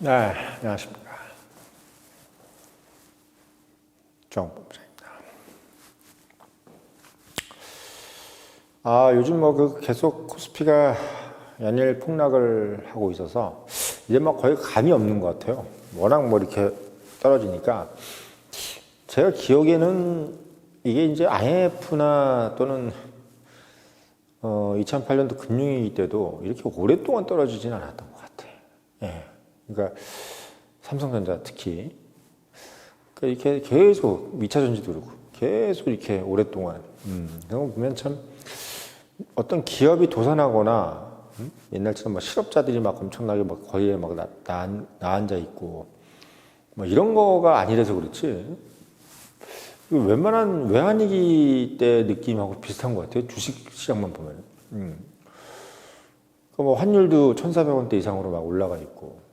네, 안녕하십니까. 정법자입니다. 요즘 계속 코스피가 연일 폭락을 하고 있어서 이제 거의 감이 없는 것 같아요. 워낙 이렇게 떨어지니까. 제가 기억에는 이게 이제 IMF나 또는 2008년도 금융위기 때도 이렇게 오랫동안 떨어지진 않았던 것 같아요. 예. 그러니까 삼성전자 특히 이렇게 계속 2차전지도 그렇고 계속 이렇게 오랫동안 그런 거 보면 참 어떤 기업이 도산하거나 옛날처럼 실업자들이 엄청나게 거리에 나앉아 있고 이런 거가 아니라서 그렇지 웬만한 외환위기 때 느낌하고 비슷한 것 같아요. 주식 시장만 보면. 환율도 1,400원대 이상으로 올라가 있고.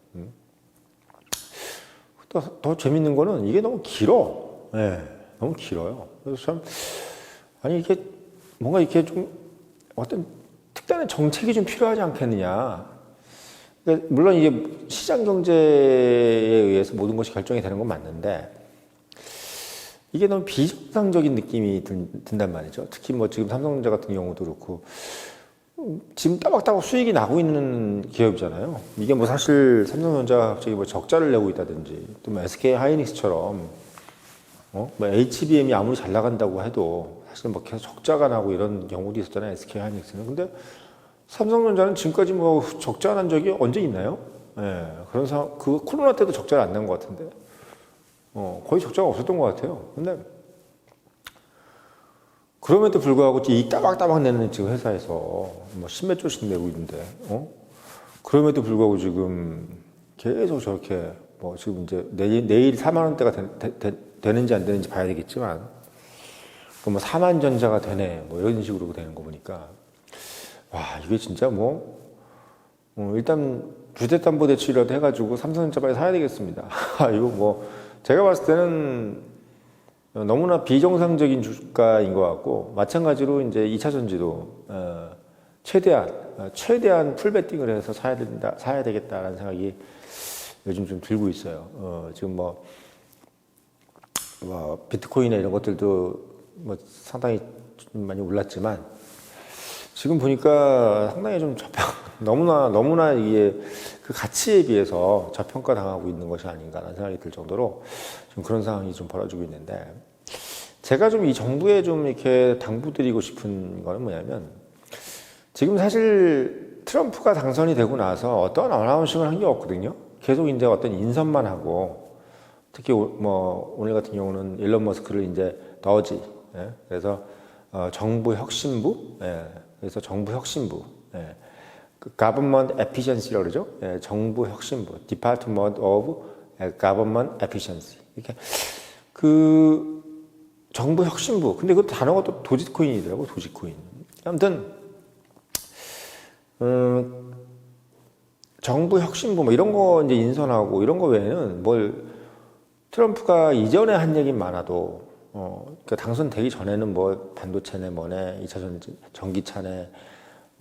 더 재밌는 거는 이게 너무 길어. 네, 너무 길어요. 그래서 참, 이게 뭔가 이렇게 좀 어떤 특단의 정책이 좀 필요하지 않겠느냐. 그러니까 물론 이게 시장 경제에 의해서 모든 것이 결정이 되는 건 맞는데, 이게 너무 비정상적인 느낌이 든단 말이죠. 특히 지금 삼성전자 같은 경우도 그렇고, 지금 따박따박 수익이 나고 있는 기업이잖아요. 이게 사실 삼성전자가 갑자기 적자를 내고 있다든지, 또 SK 하이닉스처럼, HBM이 아무리 잘 나간다고 해도 사실 계속 적자가 나고 이런 경우도 있었잖아요. SK 하이닉스는. 근데 삼성전자는 지금까지 적자 난 적이 언제 있나요? 예, 그런 코로나 때도 적자를 안 낸 것 같은데. 거의 적자가 없었던 것 같아요. 근데 그럼에도 불구하고 이 따박따박 내는 지금 회사에서 십몇 조씩 내고 있는데, 그럼에도 불구하고 지금 계속 저렇게 지금 이제 내일 4만 원대가 되는지 안 되는지 봐야 되겠지만, 4만 전자가 되네, 이런 식으로 되는 거 보니까, 와, 이게 진짜 일단 주택담보대출이라도 해가지고 삼성전자 빨리 사야 되겠습니다. 이거 제가 봤을 때는 너무나 비정상적인 주가인 것 같고, 마찬가지로 이제 2차전지도 최대한 풀베팅을 해서 사야 되겠다라는 생각이 요즘 좀 들고 있어요. 지금 비트코인이나 이런 것들도 상당히 좀 많이 올랐지만, 지금 보니까 상당히 좀 너무나 이게 그 가치에 비해서 저평가 당하고 있는 것이 아닌가라는 생각이 들 정도로 좀 그런 상황이 좀 벌어지고 있는데, 제가 좀 이 정부에 좀 이렇게 당부드리고 싶은 거는 뭐냐면, 지금 사실 트럼프가 당선이 되고 나서 어떤 어나운싱을 한 게 없거든요. 계속 이제 어떤 인선만 하고, 특히 오늘 같은 경우는 일론 머스크를 이제 더지, 예? 그래서 정부 혁신부, 예? 그래서 정부 혁신부, 예. Government Efficiency라고 그러죠. 예, 정부 혁신부, Department of Government Efficiency. 이렇게 정부 혁신부. 근데 그 단어가 또 도지코인이더라고, 도지코인. 아무튼 정부 혁신부 이런 거 이제 인선하고 이런 거 외에는 트럼프가 이전에 한 얘기는 많아도 그러니까 당선되기 전에는 반도체네 뭐네 2차 전기차네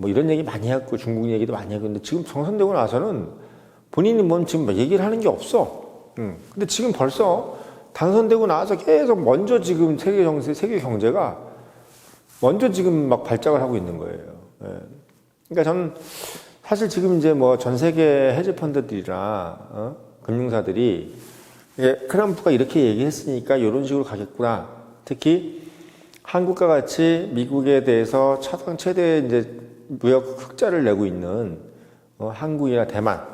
이런 얘기 많이 했고 중국 얘기도 많이 했고, 근데 지금 당선되고 나서는 본인이 지금 얘기를 하는 게 없어. 근데 지금 벌써 당선되고 나서 계속 먼저 지금 세계 경제가 먼저 지금 발작을 하고 있는 거예요. 예. 그러니까 저는 사실 지금 이제 전 세계 헤지 펀드들이나 금융사들이 트럼프가 이렇게 얘기했으니까 이런 식으로 가겠구나. 특히 한국과 같이 미국에 대해서 최대 이제 무역 흑자를 내고 있는 한국이나 대만,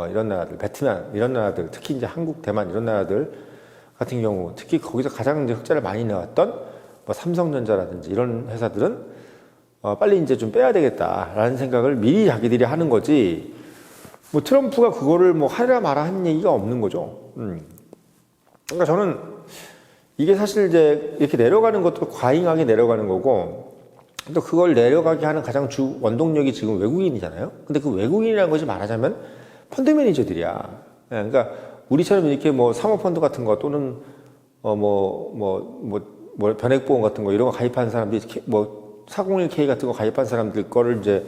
이런 나라들, 베트남 이런 나라들, 특히 이제 한국, 대만 이런 나라들 같은 경우, 특히 거기서 가장 이제 흑자를 많이 내왔던 삼성전자라든지 이런 회사들은 빨리 이제 좀 빼야 되겠다라는 생각을 미리 자기들이 하는 거지. 트럼프가 그거를 하라 마라 한 얘기가 없는 거죠. 그러니까 저는 이게 사실 이제 이렇게 내려가는 것도 과잉하게 내려가는 거고, 또 그걸 내려가게 하는 가장 주 원동력이 지금 외국인이잖아요. 근데 그 외국인이라는 것이 말하자면 펀드 매니저들이야. 그러니까 우리처럼 이렇게 사모펀드 같은 거 또는 변액보험 같은 거 이런 거 가입한 사람들이 401k 같은 거 가입한 사람들 거를 이제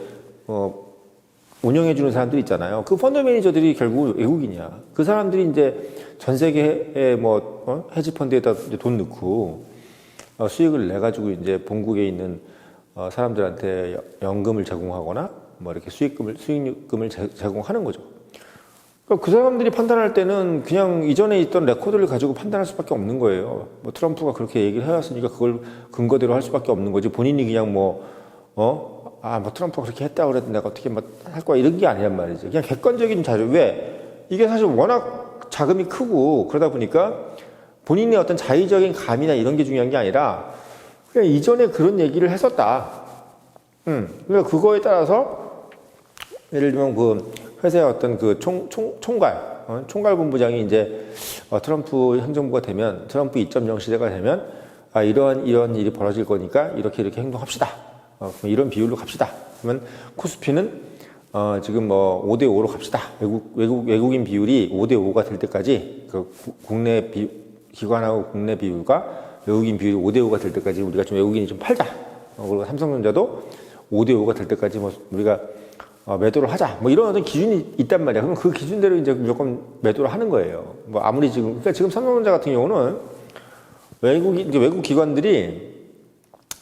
운영해주는 사람들이 있잖아요. 그 펀드 매니저들이 결국 외국인이야. 그 사람들이 이제 전 세계에 뭐, 헤지펀드에다 돈 넣고, 수익을 내가지고 이제 본국에 있는 사람들한테 연금을 제공하거나, 뭐 이렇게 수익금을 제공하는 거죠. 그러니까 그 사람들이 판단할 때는 그냥 이전에 있던 레코드를 가지고 판단할 수밖에 없는 거예요. 뭐 트럼프가 그렇게 얘기를 해왔으니까 그걸 근거대로 할 수밖에 없는 거지. 본인이 그냥 뭐 트럼프가 그렇게 했다고 그래도 내가 어떻게 뭐 할 거야 이런 게 아니란 말이지. 그냥 객관적인 자료. 왜? 이게 사실 워낙 자금이 크고 그러다 보니까 본인의 어떤 자의적인 감이나 이런 게 중요한 게 아니라 그냥 이전에 그런 얘기를 했었다. 그러니까 그거에 따라서 예를 들면 그 회사의 어떤 그 총괄본부장이 이제 트럼프 행정부가 되면 트럼프 2.0 시대가 되면 이런 일이 벌어질 거니까 이렇게 행동합시다. 이런 비율로 갑시다. 그러면 코스피는 지금 뭐 5대5로 갑시다. 외국인 비율이 5대5가 될 때까지 그 국내 기관하고 국내 비율과 외국인 비율이 5대5가 될 때까지 우리가 좀 외국인이 좀 팔자. 그리고 삼성전자도 5대5가 될 때까지 뭐 우리가 매도를 하자. 뭐 이런 어떤 기준이 있단 말이야. 그럼 그 기준대로 이제 무조건 매도를 하는 거예요. 뭐 아무리 그러니까 지금 삼성전자 같은 경우는 외국 기관들이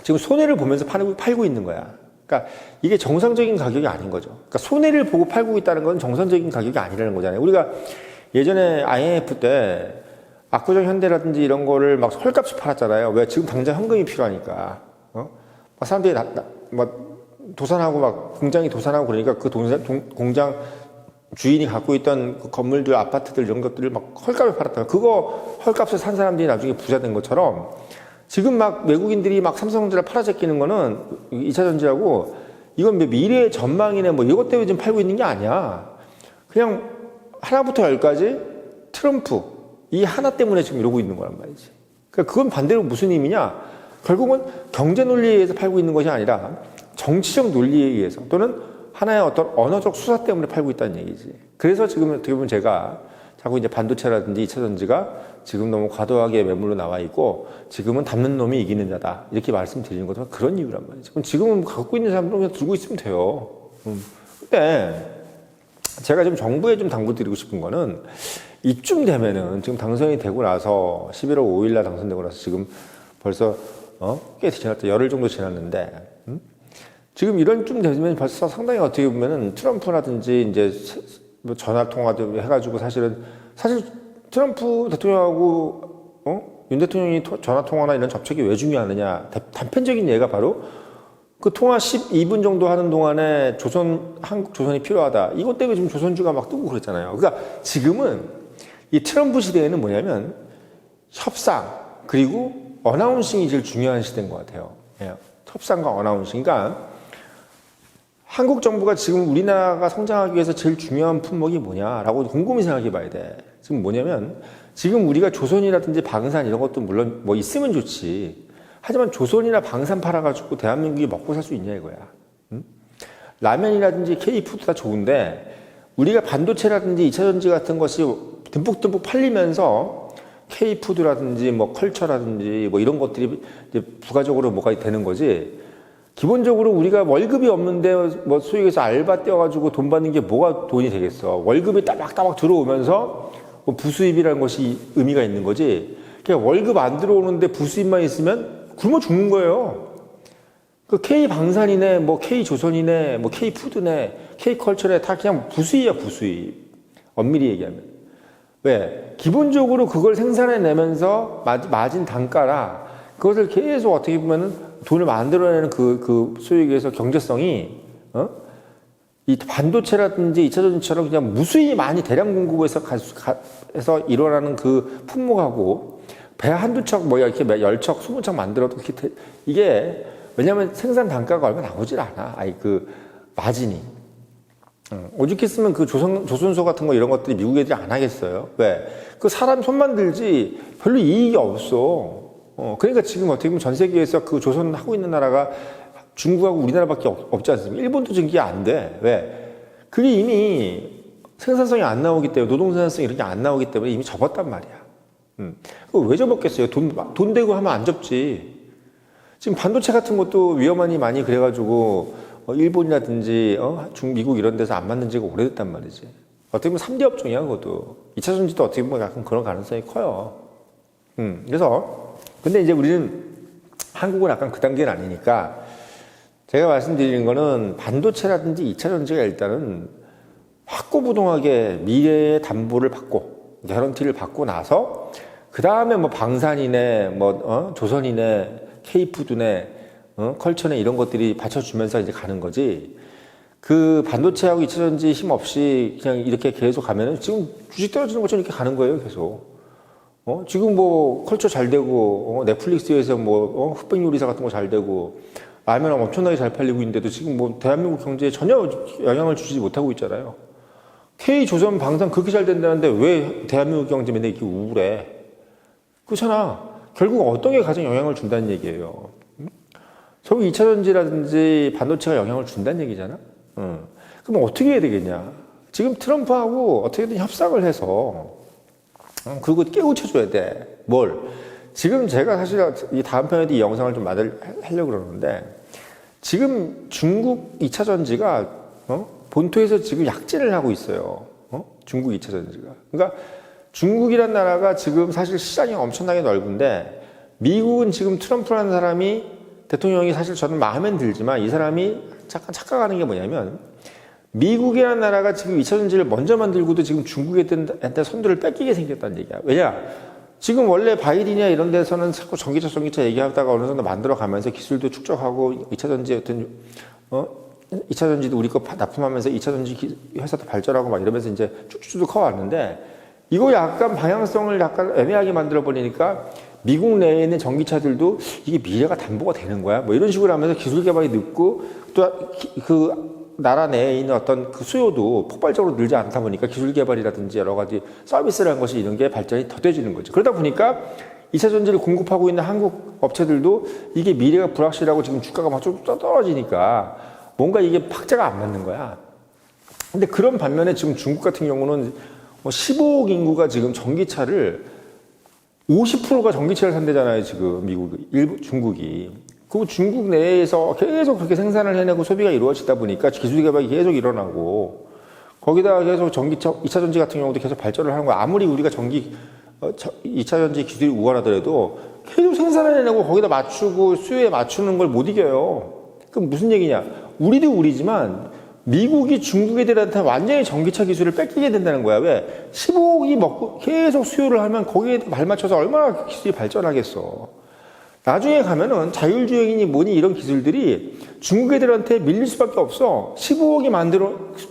지금 손해를 보면서 팔고 있는 거야. 그러니까 이게 정상적인 가격이 아닌 거죠. 그러니까 손해를 보고 팔고 있다는 건 정상적인 가격이 아니라는 거잖아요. 우리가 예전에 IMF 때 압구정 현대라든지 이런 거를 막 헐값이 팔았잖아요. 왜? 지금 당장 현금이 필요하니까. 막 사람들이 도산하고 막 공장이 도산하고 그러니까 그 공장 주인이 갖고 있던 그 건물들, 아파트들 이런 것들을 막 헐값에 팔았다. 그거 헐값에 산 사람들이 나중에 부자 된 것처럼 지금 막 외국인들이 막 삼성전자를 팔아제끼는 거는 2차 전지하고 이건 미래의 전망이네 뭐 이것 때문에 지금 팔고 있는 게 아니야. 그냥 하나부터 열까지 트럼프 이 하나 때문에 지금 이러고 있는 거란 말이지. 그러니까 그건 반대로 무슨 의미냐? 결국은 경제 논리에 의해서 팔고 있는 것이 아니라 정치적 논리에 의해서 또는 하나의 어떤 언어적 수사 때문에 팔고 있다는 얘기지. 그래서 지금 어떻게 보면 제가 자꾸 이제 반도체라든지 2차 전지가 지금 너무 과도하게 매물로 나와 있고 지금은 담는 놈이 이기는 자다. 이렇게 말씀드리는 것도 그런 이유란 말이죠. 그럼 지금은 갖고 있는 사람들은 그냥 들고 있으면 돼요. 근데 제가 지금 정부에 좀 당부드리고 싶은 거는 이쯤 되면은 지금 당선이 되고 나서 11월 5일 날 당선되고 나서 지금 벌써 꽤 지났다. 열흘 정도 지났는데 지금 이런 쯤 되면 벌써 상당히 어떻게 보면은 트럼프라든지 이제 뭐 전화 통화도 해가지고 사실 트럼프 대통령하고 윤 대통령이 전화 통화나 이런 접촉이 왜 중요하느냐 단편적인 예가 바로 그 통화 12분 정도 하는 동안에 한국 조선이 필요하다. 이것 때문에 지금 조선주가 막 뜨고 그랬잖아요. 그러니까 지금은 이 트럼프 시대에는 뭐냐면 협상 그리고 어나운싱이 제일 중요한 시대인 것 같아요. 예. 협상과 어나운싱. 그러니까 한국 정부가 지금 우리나라가 성장하기 위해서 제일 중요한 품목이 뭐냐라고 곰곰이 생각해 봐야 돼. 지금 뭐냐면 지금 우리가 조선이라든지 방산 이런 것도 물론 뭐 있으면 좋지. 하지만 조선이나 방산 팔아가지고 대한민국이 먹고 살 수 있냐 이거야. 응? 라면이라든지 K푸드 다 좋은데 우리가 반도체라든지 2차 전지 같은 것이 듬뿍듬뿍 팔리면서 K푸드라든지 뭐 컬처라든지 뭐 이런 것들이 이제 부가적으로 뭐가 되는 거지. 기본적으로 우리가 월급이 없는데 뭐 소위 해서 알바 떼어가지고 돈 받는 게 뭐가 돈이 되겠어. 월급이 따박따박 들어오면서 뭐 부수입이라는 것이 의미가 있는 거지. 그냥 월급 안 들어오는데 부수입만 있으면 굶어 죽는 거예요. 그 K방산이네, 뭐 K조선이네, 뭐 K푸드네, K컬처네 다 그냥 부수입이야, 부수입. 엄밀히 얘기하면. 왜? 기본적으로 그걸 생산해내면서 마진 단가라 그것을 계속 어떻게 보면은 돈을 만들어내는 그 소위 얘기해서 경제성이, 이 반도체라든지 2차 전지처럼 그냥 무수히 많이 대량 공급해서 해서 일어나는 그 품목하고 배 한두 척, 뭐 이렇게 10척, 20척 만들어도 이게 왜냐면 생산 단가가 얼마 나오질 않아. 그 마진이. 오죽했으면 그 조선소 같은 거 이런 것들이 미국 애들이 안 하겠어요. 왜? 그 사람 손만 들지 별로 이익이 없어. 그러니까 지금 어떻게 보면 전 세계에서 그 조선 하고 있는 나라가 중국하고 우리나라밖에 없지 않습니까? 일본도 지금 그게 안 돼. 왜? 그게 이미 생산성이 안 나오기 때문에 노동 생산성이 이렇게 안 나오기 때문에 이미 접었단 말이야. 그거 왜 접었겠어요? 돈 대고 하면 안 접지. 지금 반도체 같은 것도 위험하니 많이 그래가지고 일본이라든지 미국 이런 데서 안 만든 지가 오래됐단 말이지. 어떻게 보면 3대 업종이야, 그것도. 2차 전지도 어떻게 보면 약간 그런 가능성이 커요. 그래서 근데 이제 우리는 한국은 약간 그 단계는 아니니까 제가 말씀드리는 거는 반도체라든지 2차 전지가 일단은 확고부동하게 미래의 담보를 받고 개런티를 받고 나서 그 다음에 뭐 방산이네, 뭐 조선이네, K푸드네, 컬처네 이런 것들이 받쳐주면서 이제 가는 거지. 그 반도체하고 2차 전지 힘 없이 그냥 이렇게 계속 가면은 지금 주식 떨어지는 것처럼 이렇게 가는 거예요, 계속. 지금 뭐 컬처 잘 되고 넷플릭스에서 뭐 흑백 요리사 같은 거 잘 되고 라면 엄청나게 잘 팔리고 있는데도 지금 뭐 대한민국 경제에 전혀 영향을 주지 못하고 있잖아요. K조선 방산 그렇게 잘 된다는데 왜 대한민국 경제 맨날 이렇게 우울해? 그렇잖아. 결국 어떤 게 가장 영향을 준다는 얘기예요. 결국 2차 전지라든지 반도체가 영향을 준다는 얘기잖아. 그럼 어떻게 해야 되겠냐? 지금 트럼프하고 어떻게든 협상을 해서 그리고 깨우쳐줘야 돼. 뭘? 지금 제가 사실 이 다음 편에도 이 영상을 좀 하려고 그러는데 지금 중국 2차 전지가 본토에서 지금 약진을 하고 있어요. 중국 2차 전지가. 그러니까 중국이란 나라가 지금 사실 시장이 엄청나게 넓은데 미국은 지금 트럼프라는 사람이 대통령이 사실 저는 마음엔 들지만 이 사람이 잠깐 착각하는 게 뭐냐면 미국이라는 나라가 지금 2차 전지를 먼저 만들고도 지금 중국한테 선두를 뺏기게 생겼다는 얘기야. 왜냐? 지금 원래 바이든이나 이런 데서는 자꾸 전기차 얘기하다가 어느 정도 만들어 가면서 기술도 축적하고 2차 전지 어떤 2차 전지도 우리 거 납품하면서 2차 전지 회사도 발전하고 막 이러면서 이제 쭉쭉쭉 커왔는데 이거 약간 방향성을 약간 애매하게 만들어 버리니까 미국 내에 있는 전기차들도 이게 미래가 담보가 되는 거야? 뭐 이런 식으로 하면서 기술 개발이 늦고 또 그 나라 내에 있는 어떤 그 수요도 폭발적으로 늘지 않다 보니까 기술 개발이라든지 여러 가지 서비스를 한 것이 이런 게 발전이 더뎌지는 거죠. 그러다 보니까 2차 전지를 공급하고 있는 한국 업체들도 이게 미래가 불확실하고 지금 주가가 막 쭉 떨어지니까 뭔가 이게 박자가 안 맞는 거야. 근데 그런 반면에 지금 중국 같은 경우는 15억 인구가 지금 전기차를 50%가 전기차를 산대잖아요, 지금 중국이. 그 중국 내에서 계속 그렇게 생산을 해내고 소비가 이루어지다 보니까 기술 개발이 계속 일어나고 거기다가 계속 전기차, 2차 전지 같은 경우도 계속 발전을 하는 거야. 아무리 우리가 2차 전지 기술이 우월하더라도 계속 생산을 해내고 거기다 맞추고 수요에 맞추는 걸 못 이겨요. 그럼 무슨 얘기냐? 우리도 우리지만 미국이 중국 애들한테 완전히 전기차 기술을 뺏기게 된다는 거야. 왜? 15억이 먹고 계속 수요를 하면 거기에 발맞춰서 얼마나 기술이 발전하겠어. 나중에 가면은 자율주행이니 뭐니 이런 기술들이 중국 애들한테 밀릴 수밖에 없어. 15억이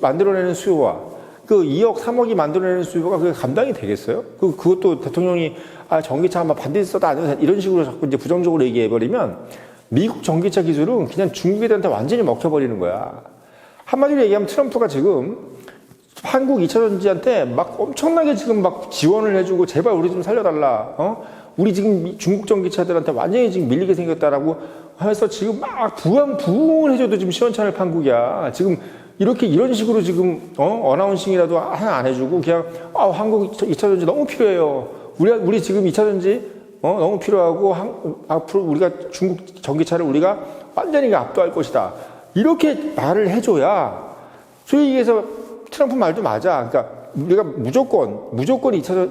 만들어내는 수요와 그 2억, 3억이 만들어내는 수요가 그게 감당이 되겠어요? 그것도 대통령이 전기차 한번 반드시 써도 안 돼도 이런 식으로 자꾸 이제 부정적으로 얘기해버리면 미국 전기차 기술은 그냥 중국 애들한테 완전히 먹혀버리는 거야. 한마디로 얘기하면 트럼프가 지금 한국 2차 전지한테 막 엄청나게 지금 막 지원을 해주고 제발 우리 좀 살려달라. 우리 지금 중국 전기차들한테 완전히 지금 밀리게 생겼다라고 해서 지금 막 부응을 해줘도 지금 시원찮을 판국이야. 지금 이런 식으로 지금 어나운싱이라도 하나 안 해주고 그냥 한국 2차 전지 너무 필요해요. 우리 지금 2차 전지 너무 필요하고 앞으로 우리가 중국 전기차를 우리가 완전히 압도할 것이다. 이렇게 말을 해줘야 소위 얘기해서 트럼프 말도 맞아. 그러니까 우리가 무조건 2차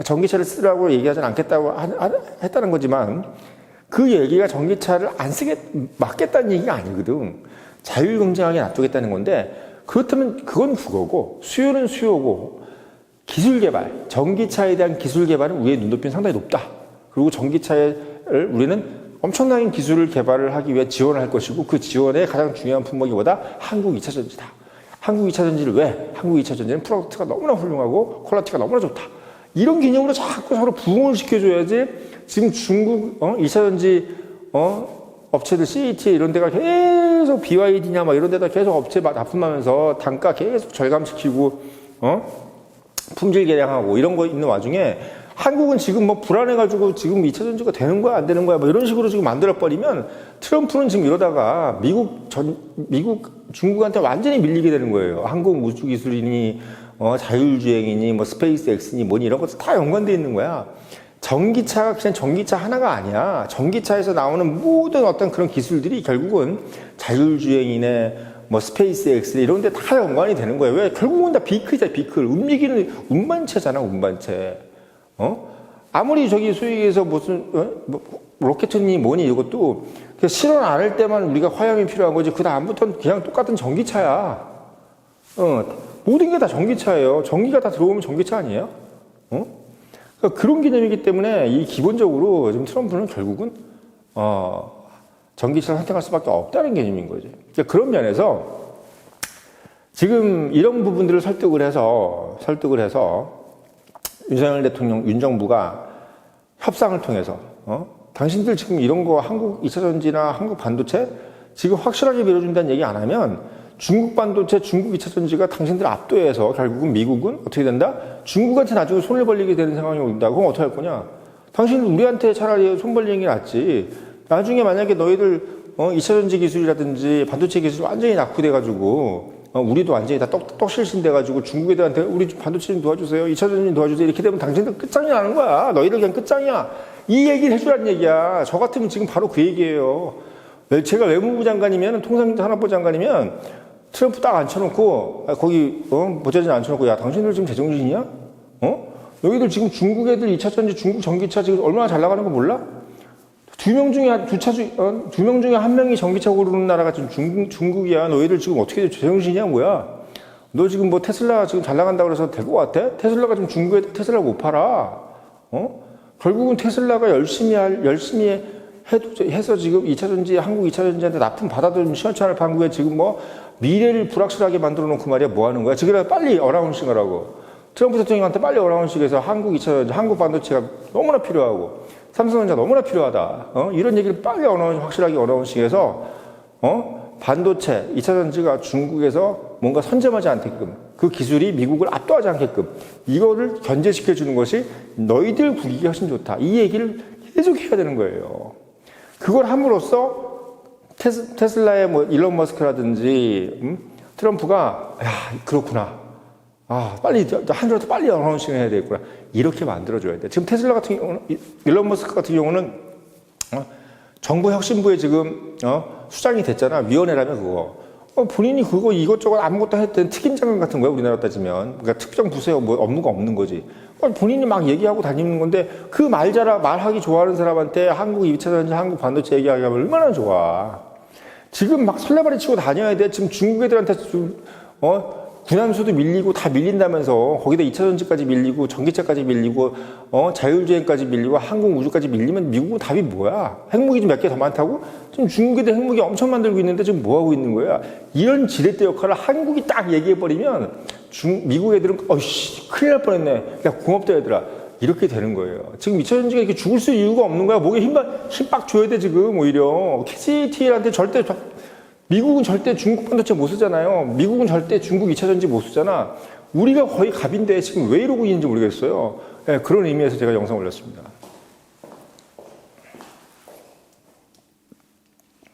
전기차를 쓰라고 얘기하진 않겠다고 했다는 거지만 그 얘기가 전기차를 안 쓰게 막겠다는 얘기가 아니거든. 자율경쟁하게 놔두겠다는 건데 그렇다면 그건 그거고 수요는 수요고 기술 개발, 전기차에 대한 기술 개발은 우리의 눈높이는 상당히 높다. 그리고 전기차를 우리는 엄청난 기술을 개발을 하기 위해 지원을 할 것이고 그 지원의 가장 중요한 품목이 뭐다? 한국 2차 전지다. 한국 2차 전지를 왜? 한국 2차 전지는 프로덕트가 너무나 훌륭하고 퀄리티가 너무나 좋다. 이런 개념으로 자꾸 서로 부응을 시켜줘야지 지금 중국 2차 전지 업체들 CAT 이런 데가 계속 BYD냐 막 이런 데다 계속 업체 납품하면서 단가 계속 절감시키고 품질 개량하고 이런 거 있는 와중에 한국은 지금 뭐 불안해가지고 지금 2차 전지가 되는 거야 안 되는 거야 뭐 이런 식으로 지금 만들어버리면 트럼프는 지금 이러다가 중국한테 완전히 밀리게 되는 거예요. 항공 우주 기술이니 자율주행이니 뭐 스페이스 X니 뭐니 이런 것도 다 연관되어 있는 거야. 전기차가 그냥 전기차 하나가 아니야. 전기차에서 나오는 모든 어떤 그런 기술들이 결국은 자율주행이네, 뭐 스페이스 X 이런 데 다 연관이 되는 거예요. 왜? 결국은 다 비클이잖아, 비클. 움직이는 운반체잖아, 운반체. 아무리 저기 소위 얘기해서 무슨, 뭐, 로켓이니 뭐니 이것도 실현 안 할 때만 우리가 화염이 필요한 거지. 그다음부터는 그냥 똑같은 전기차야. 모든 게 다 전기차예요. 전기가 다 들어오면 전기차 아니에요? 그러니까 그런 개념이기 때문에 이 기본적으로 지금 트럼프는 결국은, 전기차를 선택할 수밖에 없다는 개념인 거죠. 그러니까 그런 면에서 지금 이런 부분들을 설득을 해서 윤석열 대통령, 윤정부가 협상을 통해서, 당신들 지금 이런 거 한국 2차전지나 한국 반도체 지금 확실하게 밀어준다는 얘기 안 하면 중국 반도체, 중국 2차전지가 당신들 압도해서 결국은 미국은 어떻게 된다? 중국한테 나중에 손을 벌리게 되는 상황이 온다. 그럼 어떻게 할 거냐? 당신은 우리한테 차라리 손 벌리는 게 낫지. 나중에 만약에 너희들 2차전지 기술이라든지 반도체 기술이 완전히 낙후돼가지고 우리도 완전히 다 떡실신돼가지고 중국 애들한테 우리 반도체 좀 도와주세요. 2차전지 좀 도와주세요. 이렇게 되면 당신들 끝장이 나는 거야. 너희들 그냥 끝장이야. 이 얘기를 해주라는 얘기야. 저 같으면 지금 바로 그 얘기예요. 제가 외무부 장관이면, 통상산업부 장관이면 트럼프 딱 앉혀놓고 거기 보좌진 앉혀놓고 야 당신들 지금 제정신이야? 너희들 지금 중국 애들 2차전지 중국 전기차 지금 얼마나 잘 나가는 거 몰라? 두 명 중에 한 명이 전기차 고르는 나라가 지금 중국이야. 너희들 지금 어떻게 제정신이야 뭐야? 너 지금 뭐 테슬라 지금 잘 나간다고 그래서 될 것 같아? 테슬라가 지금 중국에 테슬라 못 팔아. 결국은 테슬라가 열심히 해서 지금 2차전지, 한국 2차전지한테 납품 받아들인 시원찮을 한국에 지금 뭐 미래를 불확실하게 만들어 놓고 말이야 뭐 하는 거야? 지금 빨리 어라운싱을 하고 트럼프 대통령한테 빨리 어라운싱해서 한국 2차전지, 한국 반도체가 너무나 필요하고 삼성전자 너무나 필요하다. 이런 얘기를 빨리 확실하게 어라운싱해서 반도체, 2차전지가 중국에서 뭔가 선점하지 않게끔 그 기술이 미국을 압도하지 않게끔 이거를 견제시켜 주는 것이 너희들 국익이 훨씬 좋다. 이 얘기를 계속 해야 되는 거예요. 그걸 함으로써 테슬라의 뭐 일론 머스크라든지 트럼프가 야 그렇구나. 빨리 하늘라도 빨리 어나운싱을 해야 되겠구나. 이렇게 만들어줘야 돼. 지금 테슬라 같은 경우는 일론 머스크 같은 경우는 정부 혁신부에 지금 수장이 됐잖아. 위원회라면 그거. 본인이 그거 이것저것 아무것도 했던 특임장관 같은 거야 우리나라 따지면. 그러니까 특정 부서에 뭐 업무가 없는 거지. 본인이 막 얘기하고 다니는 건데 그 말하기 좋아하는 사람한테 한국 2차전지, 한국 반도체 얘기하면 얼마나 좋아. 지금 막 설레발이 치고 다녀야 돼. 지금 중국 애들한테 좀 군함수도 밀리고 다 밀린다면서 거기다 2차전지까지 밀리고 전기차까지 밀리고 자율주행까지 밀리고 항공우주까지 밀리면 미국은 답이 뭐야? 핵무기 좀 몇 개 더 많다고? 지금 중국에도 핵무기 엄청 만들고 있는데 지금 뭐하고 있는 거야? 이런 지렛대 역할을 한국이 딱 얘기해버리면 미국 애들은 큰일 날 뻔했네. 야 고맙다 얘들아. 이렇게 되는 거예요. 지금 2차전지가 이렇게 죽을 수 이유가 없는 거야. 목에 힘빡 줘야 돼 지금 오히려. KCT한테 미국은 절대 중국 반도체 못 쓰잖아요. 미국은 절대 중국 2차전지 못 쓰잖아. 우리가 거의 갑인데 지금 왜 이러고 있는지 모르겠어요. 네, 그런 의미에서 제가 영상 올렸습니다.